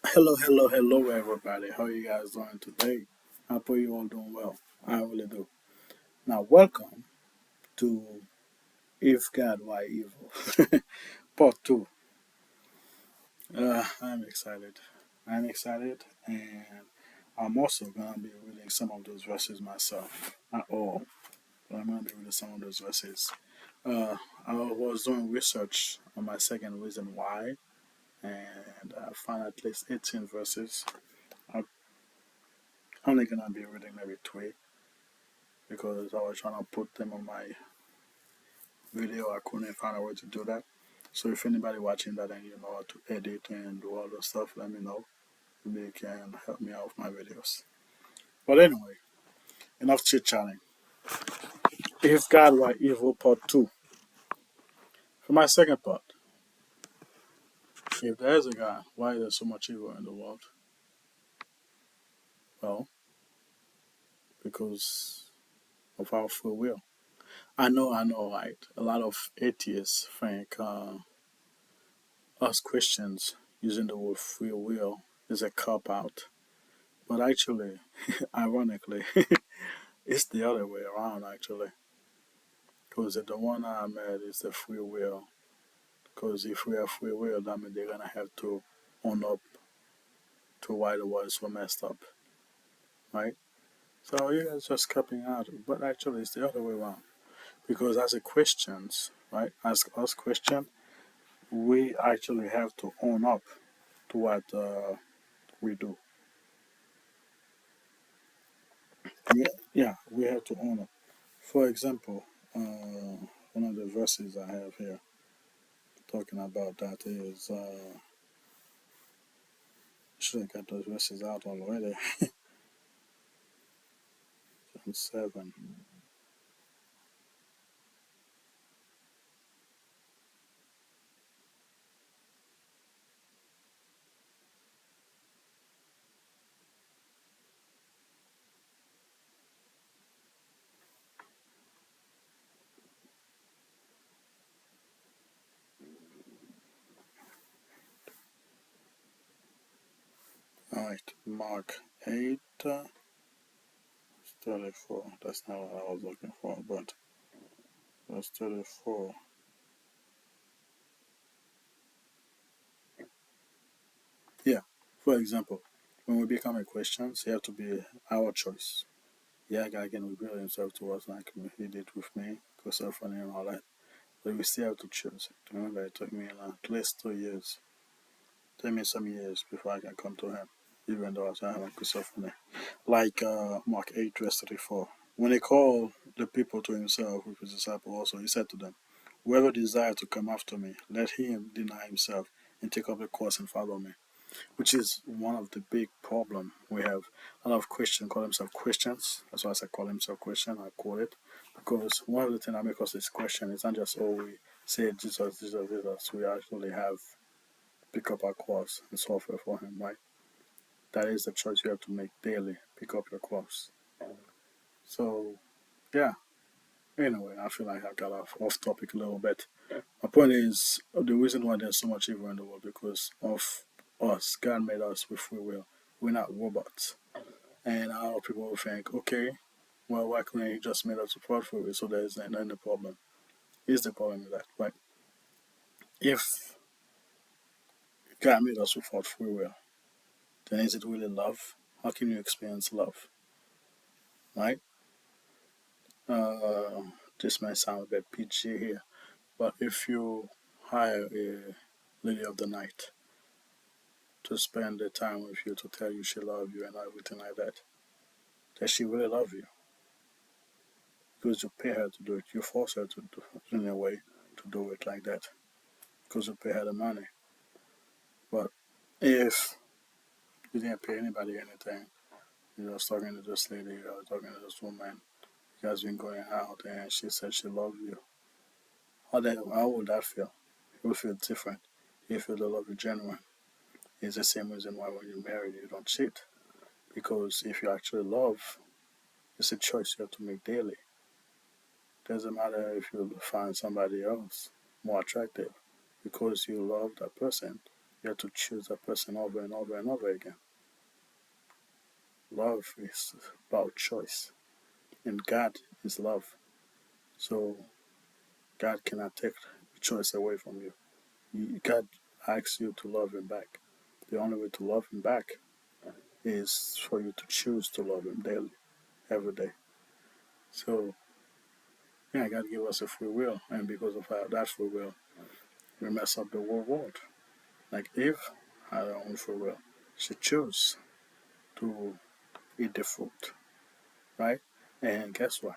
Hello, everybody. How you guys doing today? I hope you all doing well. I really do. Now, welcome to If God, Why Evil, Part 2. I'm excited. I'm excited, and I'm also going to be reading some of those verses myself. Not all, but I'm going to be reading some of those verses. Uh, I was doing research on my second reason why, and I found at least 18 verses. I'm only going to be reading maybe three because I was trying to put them on my video. I couldn't find a way to do that. So if anybody watching that and you know how to edit and do all those stuff, let me know. Maybe you can help me out with my videos. But anyway, enough chit chatting. If God were evil, part two. For my second part, if there is a God, why is there so much evil in the world? Well, because of our free will. I know, right? A lot of atheists think us Christians using the word free will is a cop out. But actually, ironically, it's the other way around actually. Because the one I made is the free will. Because if we have free will, that means they're gonna have to own up to why the world is so messed up, right? So you guys just copying out, but actually it's the other way around. Because as a Christians, right, as us Christian, we actually have to own up to what we do. Yeah, yeah, we have to own up. For example, one of the verses I have here talking about that is should have got those verses out already. John 7. Alright, Mark 8, 34. That's not what I was looking for, but verse 34. Yeah, for example, when we become a Christians, it have to be our choice. Yeah, God can reveal himself to us like he did with me, Persephone and all that. But we still have to choose. Remember, it took me at least 2 years. Take me some years before I can come to him, even though I was having Persephone. Like Mark 8, verse 34. When he called the people to himself with his disciples also, he said to them, whoever desires to come after me, let him deny himself and take up the cross and follow me. Which is one of the big problem we have. A lot of Christians call themselves Christians. That's why I say call himself Christian. I call it because one of the things that makes us is Christian. It's not just we say Jesus, Jesus, Jesus. We actually have pick up our cross and suffer for Him, right? That is the choice you have to make daily. Pick up your cross. So yeah. Anyway, I feel like I got off topic a little bit. My point is the reason why there's so much evil in the world because of us. God made us with free will. We're not robots. And a lot of people will think, okay, well, why couldn't he just made us with free will? So there's no problem. Here's the problem with that, right? If God made us without free will, then is it really love? How can you experience love, right? Uh, this might sound a bit PG here, but if you hire a lady of the night to spend the time with you to tell you she loves you and everything like that, does she really love you? Because you pay her to do it. You force her to do it in a way to do it like that because you pay her the money. But if you didn't pay anybody anything, you're just talking to this lady or talking to this woman, you guys been going out and she said she loves you. How would that feel? It would feel different. You feel the love is genuine. It's the same reason why when you're married you don't cheat. Because if you actually love, it's a choice you have to make daily. Doesn't matter if you find somebody else more attractive because you love that person. You have to choose a person over and over and over again. Love is about choice, and God is love. So God cannot take choice away from you. God asks you to love Him back. The only way to love Him back is for you to choose to love Him daily, every day. So, yeah, God gave us a free will, and because of that free will, we mess up the whole world. Like Eve had her own free will. She chose to eat the fruit, right? And guess what?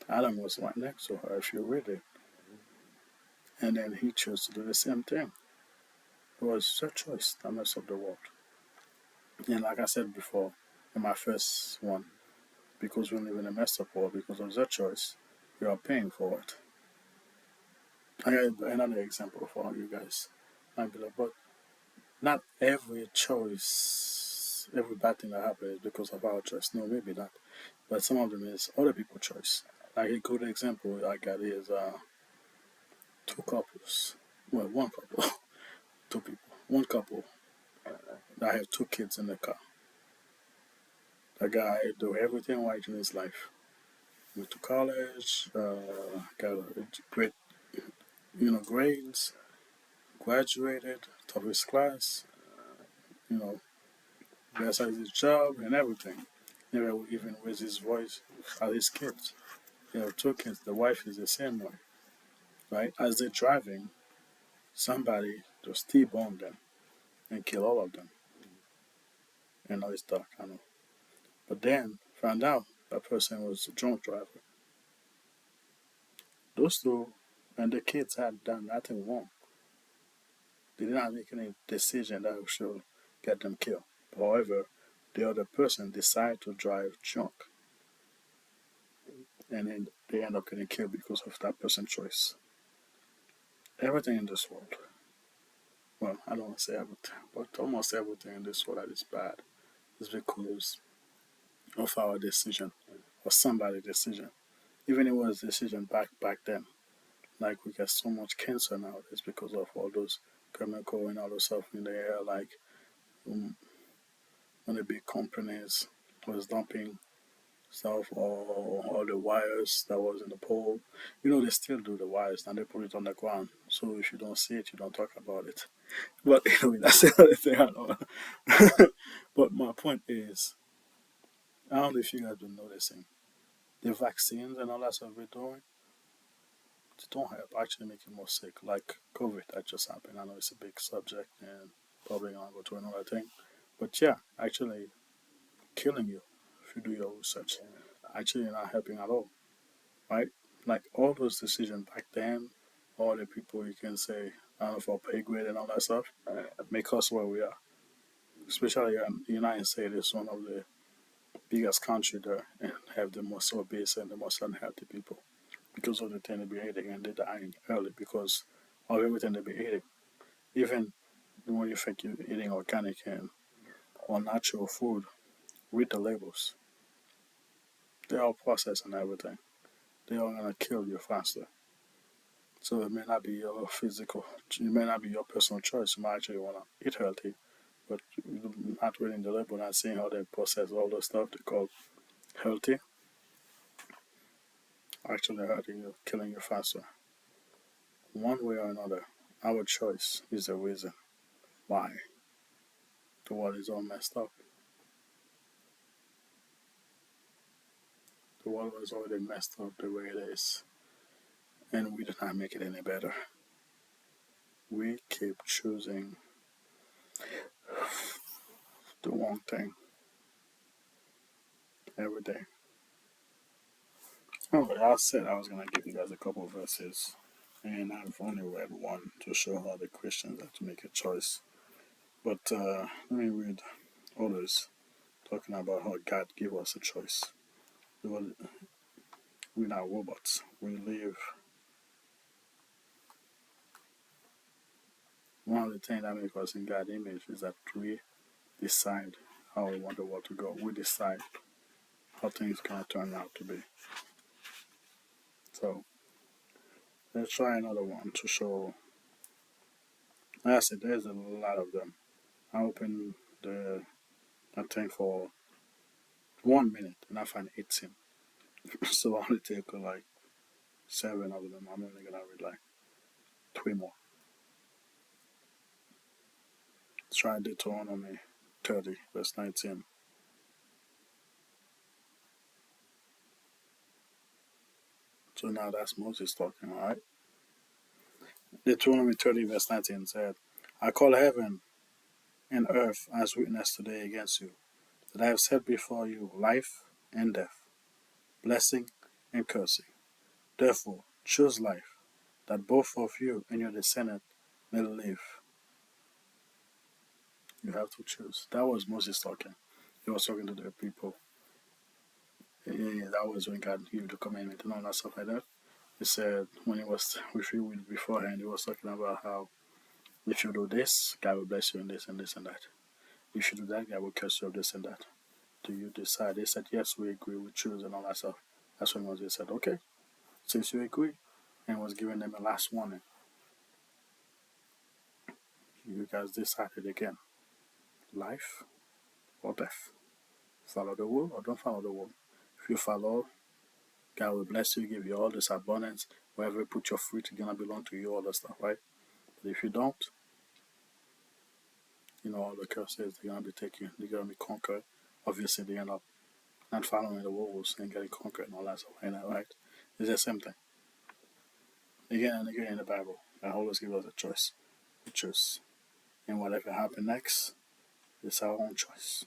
Adam was right next to her, if you read it. And then he chose to do the same thing. It was her choice that messed up the world. And like I said before, in my first one, because we live in a messed up world, because of their choice, we are paying for it. I got another example for you guys. Might be like, but not every choice, every bad thing that happens is because of our choice. No, maybe not. But some of them is other people's choice. Like a good example I got is two couples. Well, one couple, two people. One couple that have two kids in the car. The guy do everything right in his life. Went to college, got a great, grades, graduated, top of his class, you know, best at his job and everything. Never even raise his voice at his kids. You know, two kids. The wife is the same way, right? As they're driving, somebody just T-bone them and kill all of them. And now it's dark, I know. But then found out that person was a drunk driver. Those two and the kids had done nothing wrong. They did not make any decision that should get them killed. However, the other person decided to drive drunk, and then they end up getting killed because of that person's choice. Everything in this world, well, I don't want to say everything, but almost everything in this world that is bad is because of our decision or somebody's decision. Even if it was a decision back then, like we get so much cancer nowadays because of all those chemical and all those stuff in the air, like um, when the big companies was dumping stuff or all the wires that was in the pole. They still do the wires and they put it on the ground. So if you don't see it, you don't talk about it. But anyway, that's another thing I know. But my point is, I don't know if you guys been noticing the vaccines and all that stuff we're doing. They don't help. Actually, make you more sick. Like COVID that just happened. I know it's a big subject and probably gonna go to another thing. But yeah, actually killing you if you do your research. Actually, not helping at all, right? Like all those decisions back then, all the people you can say, I don't know, for pay grade and all that stuff, make us where we are. Especially in the United States, is one of the biggest country there and have the most obese and the most unhealthy people because of the thing they be eating and they're dying early because of everything they be eating. Even when you think you're eating organic and or natural food, read the labels. They are processed and everything. They are gonna kill you faster. So it may not be your physical, it may not be your personal choice. You might actually want to eat healthy, but not reading the label, not seeing how they process all the stuff they call healthy, actually hurting you, killing you faster. One way or another, our choice is the reason why the world is all messed up. The world was already messed up the way it is, and we did not make it any better. We keep choosing the wrong thing every day. Okay, I said I was gonna give you guys a couple of verses, and I've only read one to show how the Christians have to make a choice. But let me read others talking about how God gave us a choice. We're not robots. We live. One of the things that makes us in God's image is that we decide how we want the world to go. We decide how things gonna turn out to be. So let's try another one to show Like I said, there's a lot of them. I open the that thing for 1 minute and I find 18. So I only take like 7 of them. I'm only gonna read like 3 more. Try Deuteronomy 30, verse 19. So now that's Moses talking, alright? Deuteronomy 30, verse 19 said, I call heaven and earth as witness today against you, that I have set before you life and death, blessing and cursing. Therefore, choose life, that both of you and your descendant may live. You have to choose. That was Moses talking. He was talking to the people. Yeah, that was when God gave the commandment and all that stuff like that. He said when he was with you beforehand, he was talking about how if you do this, God will bless you in this and this and that. If you do that, God will curse you of this and that. Do you decide? They said, yes, we agree, we choose and all that stuff. That's when Moses said, okay, since you agree, and was giving them a last warning. You guys decided again, life or death. Follow the will or don't follow the will. If you follow, God will bless you, give you all this abundance. Wherever you put your fruit, it's gonna belong to you, all that stuff, right? But if you don't, all the curses they're gonna be taken, they're gonna be conquered. Obviously, they end up not following the rules and getting conquered and all that stuff, right? It's the same thing. Again and again in the Bible, God always gives us a choice. We choose, and whatever happens next, it's our own choice.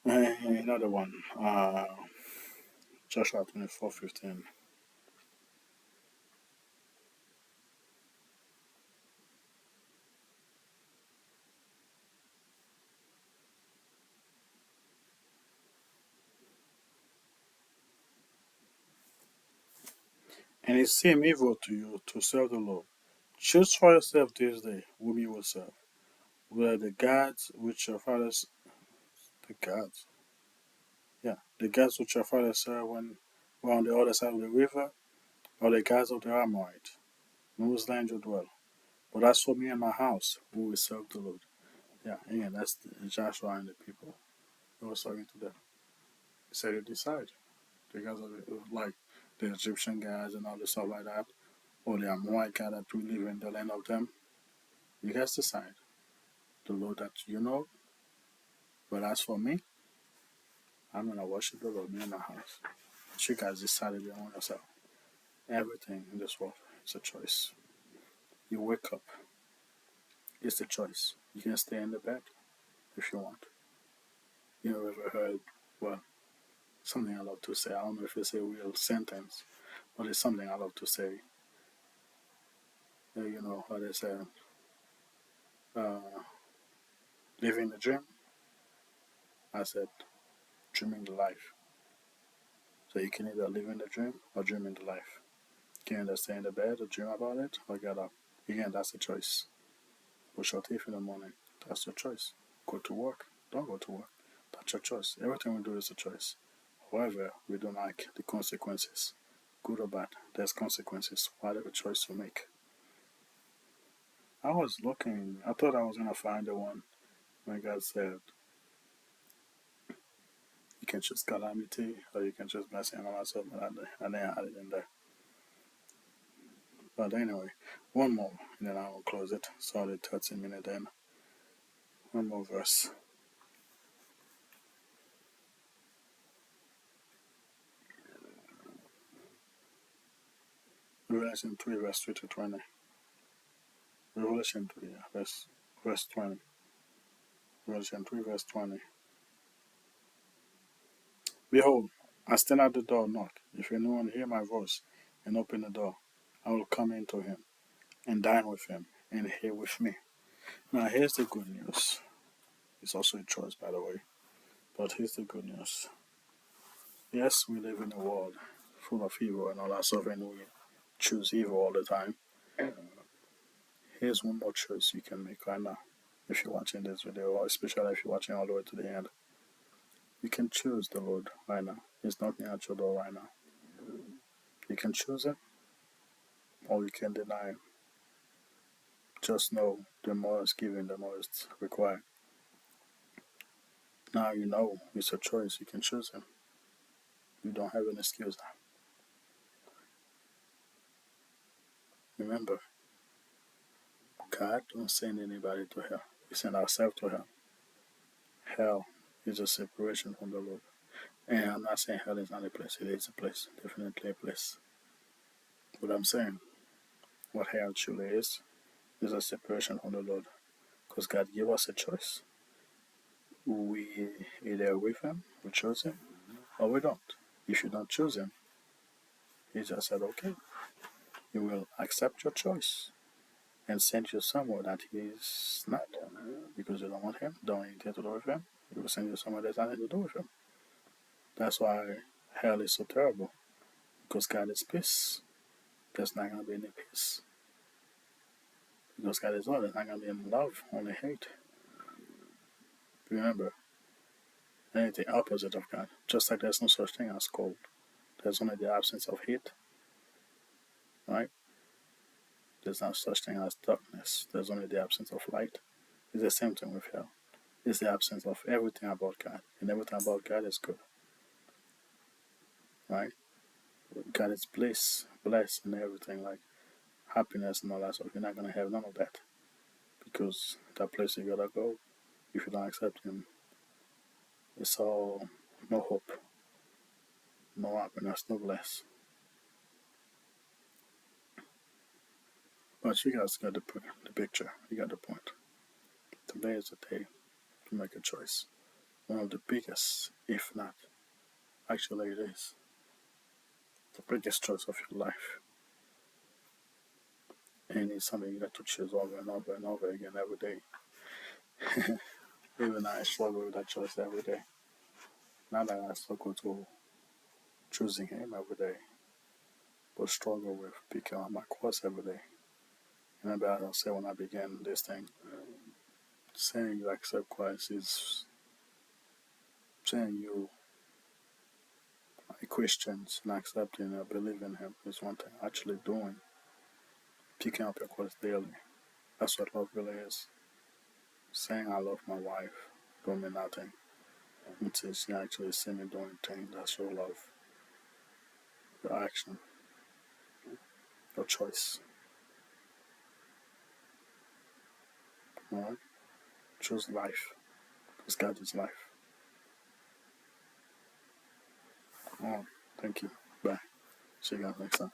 Another one, Joshua 24:15. And it seemed evil to you to serve the Lord. Choose for yourself this day whom you will serve, whether the gods which your fathers, the gods, yeah, the gods which your fathers served when were on the other side of the river, or the gods of the Amorite, in whose land you dwell. But as for me and my house, we will serve the Lord. Yeah, again, that's Joshua and the people. He was talking to them. He said, you decide. The guys of like the Egyptian guys and all the stuff like that, or the Amorite guy that we live in the land of them. You guys decide. The Lord that you know. But as for me, I'm gonna worship the Lord, me and my house. But you guys decided it on yourself. Everything in this world is a choice. You wake up, it's a choice. You can stay in the bed if you want. You ever heard, well, something I love to say. I don't know if it's a real sentence, but it's something I love to say. How they say, uh, living the dream. I said, dreaming the life. So you can either live in the dream or dream in the life. You can either stay in the bed or dream about it or get up. Again, that's a choice. Brush your teeth in the morning. That's your choice. Go to work. Don't go to work. That's your choice. Everything we do is a choice. However, we don't like the consequences. Good or bad, there's consequences. Whatever choice you make. I was looking, I thought I was going to find the one when God said, you can choose calamity or you can choose blessing and all that stuff, but I didn't have it in there. But anyway, one more, and then I will close it. Sorry, 13 minutes in. One more verse. Revelation 3, verse 3 to 20. Revelation 3, verse 20. Revelation 3, verse 20. Behold, I stand at the door and knock. If anyone hear my voice and open the door, I will come into him and dine with him and he with me. Now, here's the good news. It's also a choice, by the way. But here's the good news. Yes, we live in a world full of evil and all that stuff, and we choose evil all the time. Here's one more choice you can make right now. If you're watching this video, or especially if you're watching all the way to the end, you can choose the Lord right now. He's knocking at your door right now. You can choose Him, or you can deny Him. just know the more it's given, the more it's required. Now you know it's a choice. You can choose him. You don't have an excuse now. Remember, God don't send anybody to hell. We send ourselves to hell. Hell is a separation from the Lord. And I'm not saying hell is not a place. It is a place. Definitely a place. But I'm saying what hell truly is a separation from the Lord. Because God gave us a choice. We either with him, we choose him, or we don't. If you don't choose him, he just said, okay, he will accept your choice and send you somewhere that he is not. Because you don't want him, don't want anything to do with him, he will send you somewhere that's nothing to do with him. That's why hell is so terrible. Because God is peace. There's not going to be any peace. Because God is love, there's not going to be any love, only hate. Remember, anything opposite of God, just like there's no such thing as cold, there's only the absence of heat, right? There's no such thing as darkness, there's only the absence of light. It's the same thing with hell. It's the absence of everything about God, and everything about God is good, right? God is bliss, blessed, and everything, like happiness and all that stuff. You're not going to have none of that because that place you gotta go, if you don't accept Him, it's all no hope, no happiness, no bliss. But you guys got the picture. You got the point. Today is the day to make a choice. One of the biggest, if not, actually it is the biggest choice of your life. And it's something you got to choose over and over and over again every day. Even I struggle with that choice every day. Not that I struggle to choosing Him every day, but struggle with picking up my cross every day. Remember, as I said when I began this thing, saying you accept Christ is saying you are Christians and accepting and believing Him is one thing. Actually doing, picking up your cross daily. That's what love really is. Saying I love my wife don't mean nothing. Until she actually see me doing things that show love. Your action, your choice. Alright? Choose life. Because God is life. Alright. Thank you. Bye. See you guys next time.